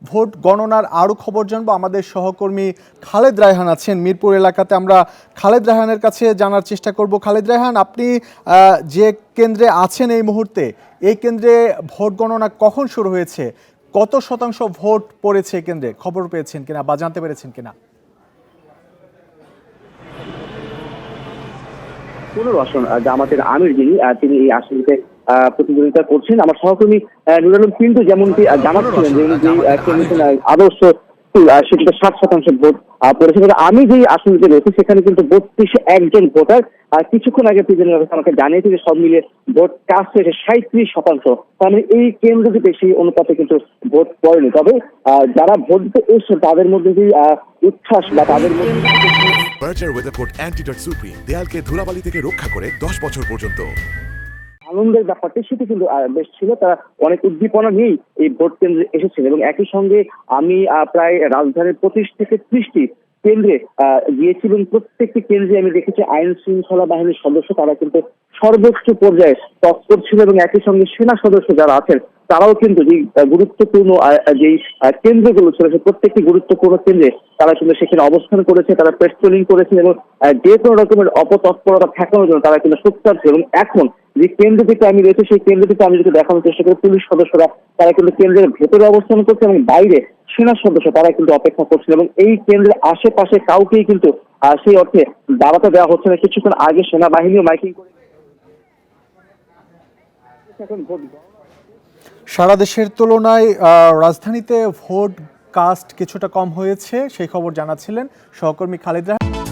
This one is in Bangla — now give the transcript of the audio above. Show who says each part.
Speaker 1: ভোট গণনার আরও খবর জানবো। আমাদের সহকর্মী খালেদ রায়হান আছেন মিরপুর এলাকাতে। আমরা খালেদ রায়হানের কাছে জানার চেষ্টা করব। খালেদ রায়হান, আপনি যে কেন্দ্রে আছেন এই মুহূর্তে, এই কেন্দ্রে ভোট গণনা কখন শুরু হয়েছে? কত শতাংশ ভোট পড়েছে কেন্দ্রে? খবর পেয়েছেন কিনা বা জানতে পেরেছেন কিনা?
Speaker 2: পুনর্বাসন জামাতের আমির যিনি তিনি এই আসনটিতে প্রতিদ্বন্দ্বিতা করছেন। আমার সহকর্মী নুরুল আলম কিন্তু যেমনটি জানাচ্ছিলেন যে উনি যে আদর্শ সেটিতে 60% ভোট পড়েছে। আমি যে আসনটিতে রয়েছি সেখানে কিন্তু 32 একজন ভোটার কিছুক্ষণ আগে প্রিজেন্টার আমাকে জানিয়েছে যে সব মিলিয়ে ভোট কাস্ট হয়েছে 37%। মানে এই কেন্দ্রটিতে সেই অনুপাতে কিন্তু ভোট পড়েনি। তবে যারা ভোট দিতে এসছে তাদের মধ্যে যে উচ্ছ্বাস বা তাদের মধ্যে
Speaker 3: বার্জার ওয়েদারকোট অ্যান্টিডট সুপ্রিম দেয়ালকে ধুলাবালি থেকে রক্ষা করে 10 বছর পর্যন্ত।
Speaker 2: আনন্দের ব্যাপারটি সেটি কিন্তু বেশ ছিল। তারা অনেক উদ্দীপনা নিয়েই এই ভোট কেন্দ্রে এসেছেন এবং একই সঙ্গে আমি প্রায় রাজধানীর 25 থেকে 30টি কেন্দ্রে গিয়েছি এবং প্রত্যেকটি কেন্দ্রে আমি দেখেছি আইন শৃঙ্খলা বাহিনীর সদস্য তারা কিন্তু সর্বোচ্চ পর্যায়ে তৎপর ছিল এবং একই সঙ্গে সেনা সদস্য যারা আছেন তারাও কিন্তু যে গুরুত্বপূর্ণ যেই কেন্দ্রগুলো ছিল সেই প্রত্যেকটি গুরুত্বপূর্ণ কেন্দ্রে তারা কিন্তু সেখানে অবস্থান করেছে, তারা পেট্রোলিং করেছে এবং যে কোনো রকমের অপতৎপরতা ঠেকানোর জন্য তারা কিন্তু সোচ্চার ছিল। এবং এখন যে কেন্দ্রটিতে আমি রয়েছে সেই কেন্দ্রটিতে আমি যদি দেখানোর চেষ্টা করি, পুলিশ সদস্যরা তারা কিন্তু কেন্দ্রের ভেতরে অবস্থান করছে এবং বাইরে সেনা সদস্য তারা কিন্তু অপেক্ষা করছিল এবং এই কেন্দ্রের আশেপাশে কাউকেই কিন্তু সেই অর্থে দাঁড়াতে দেওয়া হচ্ছে না। কিছুক্ষণ আগে সেনাবাহিনীও মাইকিং করে এখন ভোট
Speaker 1: সারা দেশের তুলনায় রাজধানীতে ভোট কাস্ট কিছুটা কম হয়েছে, সেই খবর জানাচ্ছিলেন সহকর্মী খালেদ রায়হান।